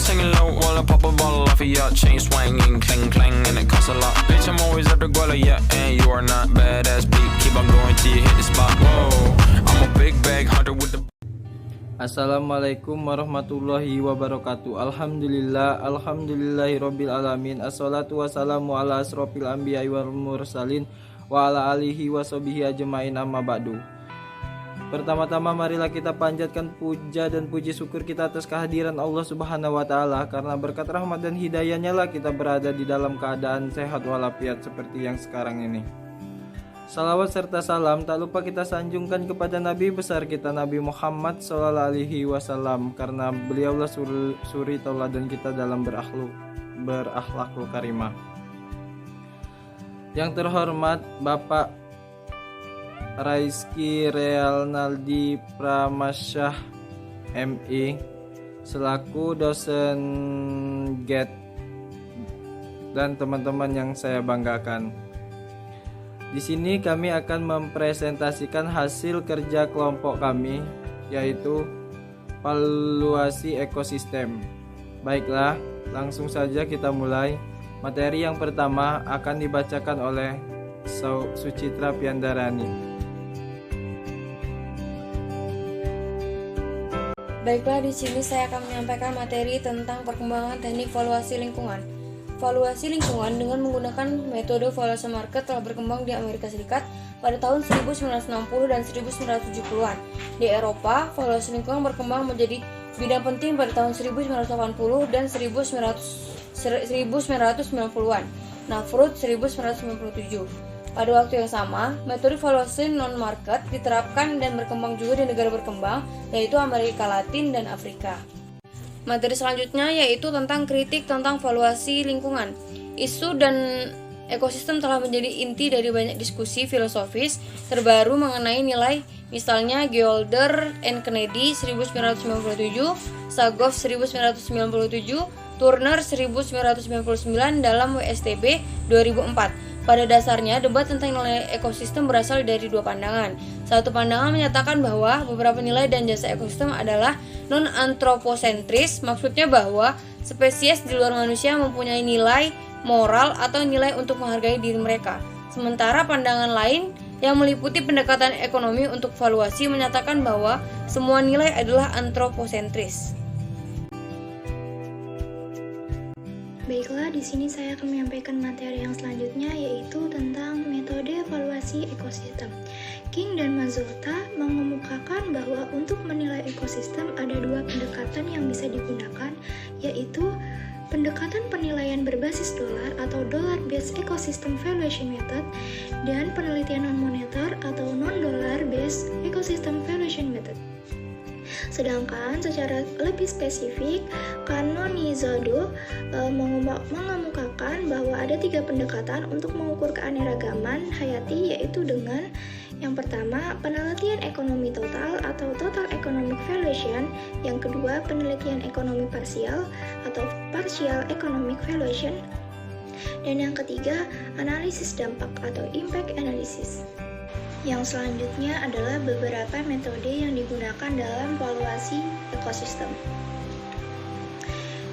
singing low while I pop a bottle off of your chain swinging, clang clang, and it costs a lot. Bitch, I'm always at the guala, yeah, and you are not badass beat. Keep on going till you hit the spot. Whoa, I'm a big bag hunter with the. Assalamualaikum warahmatullahi wabarakatuh. Alhamdulillahirabbil alamin. Assalatu wassalamu ala asrofil anbiya'i wal mursalin wa ala alihi washabihi ajmain, amma ba'du. Pertama-tama marilah kita panjatkan puja dan puji syukur kita atas kehadiran Allah Subhanahu wa taala, karena berkat rahmat dan hidayahnya lah kita berada di dalam keadaan sehat walafiat seperti yang sekarang ini. Salawat serta salam tak lupa kita sanjungkan kepada Nabi besar kita Nabi Muhammad SAW, karena beliaulah suri tauladan kita dalam berakhlakul karimah. Yang terhormat Bapak Raiski Realnaldi Pramasyah MI selaku dosen GET dan teman-teman yang saya banggakan. Di sini kami akan mempresentasikan hasil kerja kelompok kami, yaitu valuasi ekosistem. Baiklah, langsung saja kita mulai. Materi yang pertama akan dibacakan oleh Sucitra Piandarani. Baiklah, di sini saya akan menyampaikan materi tentang perkembangan teknik valuasi lingkungan. Valuasi lingkungan dengan menggunakan metode valuasi market telah berkembang di Amerika Serikat pada tahun 1960 dan 1970-an. Di Eropa, valuasi lingkungan berkembang menjadi bidang penting pada tahun 1980 dan 1990-an. Nafrut 1997. Pada waktu yang sama, metode valuasi non-market diterapkan dan berkembang juga di negara berkembang, yaitu Amerika Latin dan Afrika. Materi selanjutnya yaitu tentang kritik tentang valuasi lingkungan. Isu dan ekosistem telah menjadi inti dari banyak diskusi filosofis terbaru mengenai nilai, misalnya Geolder and Kennedy 1997, Sagoff 1997, Turner 1999 dalam WSTB 2004. Pada dasarnya, debat tentang nilai ekosistem berasal dari dua pandangan. Satu pandangan menyatakan bahwa beberapa nilai dan jasa ekosistem adalah non-antroposentris, maksudnya bahwa spesies di luar manusia mempunyai nilai moral atau nilai untuk menghargai diri mereka. Sementara pandangan lain yang meliputi pendekatan ekonomi untuk valuasi menyatakan bahwa semua nilai adalah antroposentris. Baiklah, di sini saya akan menyampaikan materi yang selanjutnya, yaitu tentang metode evaluasi ekosistem. King dan Mazzotta mengemukakan bahwa untuk menilai ekosistem ada dua pendekatan yang bisa digunakan, yaitu pendekatan penilaian berbasis dolar atau dollar-based ecosystem valuation method dan penelitian non-moneter atau non-dollar based ecosystem valuation method. Sedangkan secara lebih spesifik, Canonizzaro mengemukakan bahwa ada tiga pendekatan untuk mengukur keanekaragaman hayati, yaitu dengan yang pertama, penelitian ekonomi total atau total economic valuation, yang kedua, penelitian ekonomi parsial atau partial economic valuation, dan yang ketiga, analisis dampak atau impact analysis. Yang selanjutnya adalah beberapa metode yang digunakan dalam valuasi ekosistem.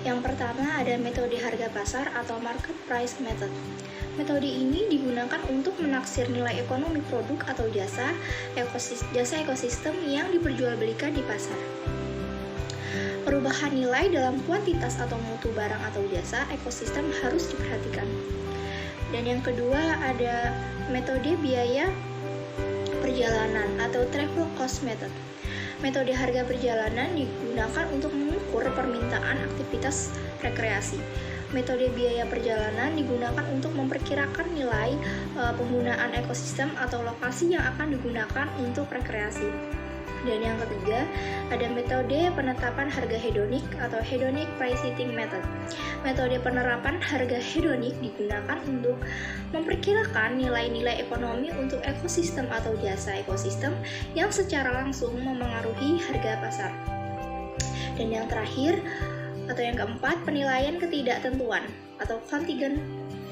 Yang pertama ada metode harga pasar atau market price method. Metode ini digunakan untuk menaksir nilai ekonomi produk atau jasa ekosistem yang diperjualbelikan di pasar. Perubahan nilai dalam kuantitas atau mutu barang atau jasa ekosistem harus diperhatikan. Dan yang kedua ada metode biaya perjalanan atau travel cost method. Metode harga perjalanan digunakan untuk mengukur permintaan aktivitas rekreasi. Metode biaya perjalanan digunakan untuk memperkirakan nilai penggunaan ekosistem atau lokasi yang akan digunakan untuk rekreasi. Dan yang ketiga, ada metode penetapan harga hedonik atau hedonic pricing method. Metode penerapan harga hedonik digunakan untuk memperkirakan nilai-nilai ekonomi untuk ekosistem atau jasa ekosistem yang secara langsung memengaruhi harga pasar. Dan yang terakhir, atau yang keempat, penilaian ketidaktentuan atau contingent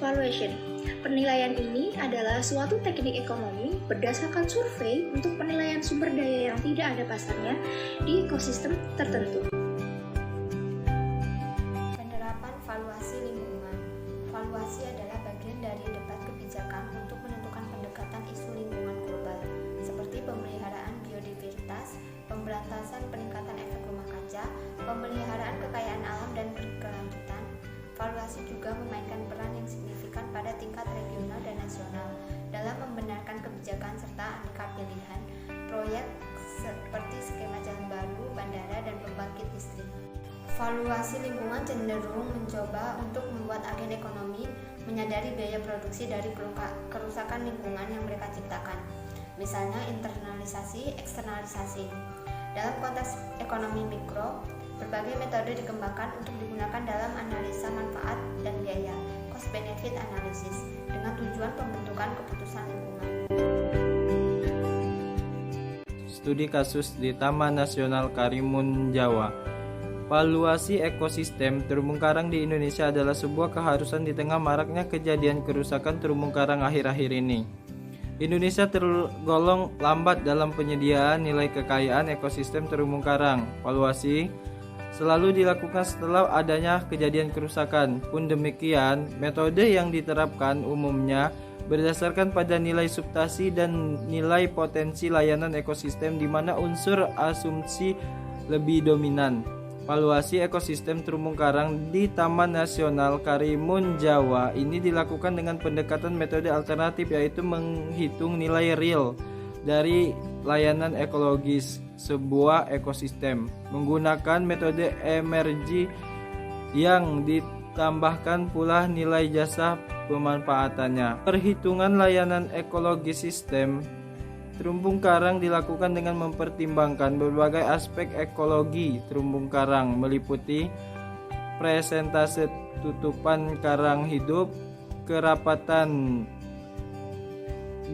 valuation. Penilaian ini adalah suatu teknik ekonomi berdasarkan survei untuk penilaian sumber daya yang tidak ada pasarnya di ekosistem tertentu. proyek seperti skema jalan baru, bandara, dan pembangkit listrik. Valuasi lingkungan cenderung mencoba untuk membuat agen ekonomi menyadari biaya produksi dari kerusakan lingkungan yang mereka ciptakan. Misalnya internalisasi, eksternalisasi. Dalam konteks ekonomi mikro, berbagai metode dikembangkan untuk digunakan dalam analisa manfaat dan biaya, cost benefit analysis, dengan tujuan pembentukan keputusan lingkungan. Studi kasus di Taman Nasional Karimun Jawa. Valuasi ekosistem terumbu karang di Indonesia adalah sebuah keharusan di tengah maraknya kejadian kerusakan terumbu karang akhir-akhir ini. Indonesia tergolong lambat dalam penyediaan nilai kekayaan ekosistem terumbu karang. Valuasi selalu dilakukan setelah adanya kejadian kerusakan. Pun demikian, metode yang diterapkan umumnya berdasarkan pada nilai substansi dan nilai potensi layanan ekosistem di mana unsur asumsi lebih dominan. Valuasi ekosistem terumbu karang di Taman Nasional Karimun Jawa ini dilakukan dengan pendekatan metode alternatif, yaitu menghitung nilai real dari layanan ekologis sebuah ekosistem menggunakan metode emergi yang ditambahkan pula nilai jasa pemanfaatannya. Perhitungan layanan ekologis sistem terumbu karang dilakukan dengan mempertimbangkan berbagai aspek ekologi terumbu karang, meliputi presentase tutupan karang hidup, kerapatan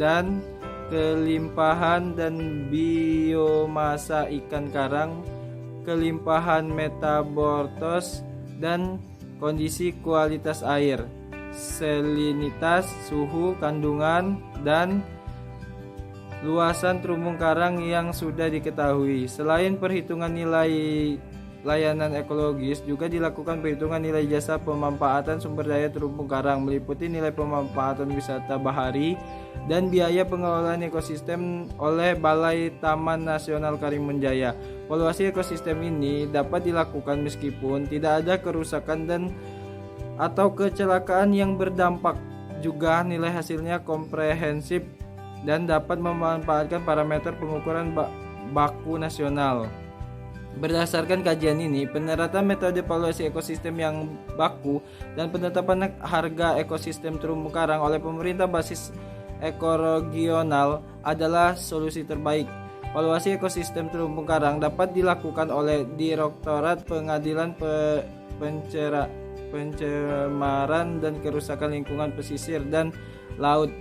dan kelimpahan dan biomasa ikan karang, kelimpahan metabotos dan kondisi kualitas air, salinitas, suhu, kandungan, dan luasan terumbu karang yang sudah diketahui. Selain perhitungan nilai layanan ekologis, juga dilakukan perhitungan nilai jasa pemanfaatan sumber daya terumbu karang, meliputi nilai pemanfaatan wisata bahari dan biaya pengelolaan ekosistem oleh Balai Taman Nasional Karimun Jaya. Valuasi ekosistem ini dapat dilakukan meskipun tidak ada kerusakan dan atau kecelakaan yang berdampak. Juga nilai hasilnya komprehensif dan dapat memanfaatkan parameter pengukuran baku nasional. Berdasarkan kajian ini, penerapan metode valuasi ekosistem yang baku dan penetapan harga ekosistem terumbu karang oleh pemerintah basis ekoregional adalah solusi terbaik. Valuasi ekosistem terumbu karang dapat dilakukan oleh Direktorat Pengadilan Pencemaran dan Kerusakan Lingkungan Pesisir dan Laut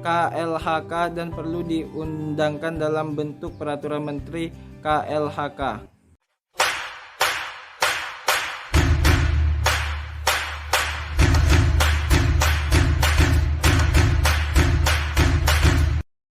KLHK dan perlu diundangkan dalam bentuk peraturan menteri KLHK.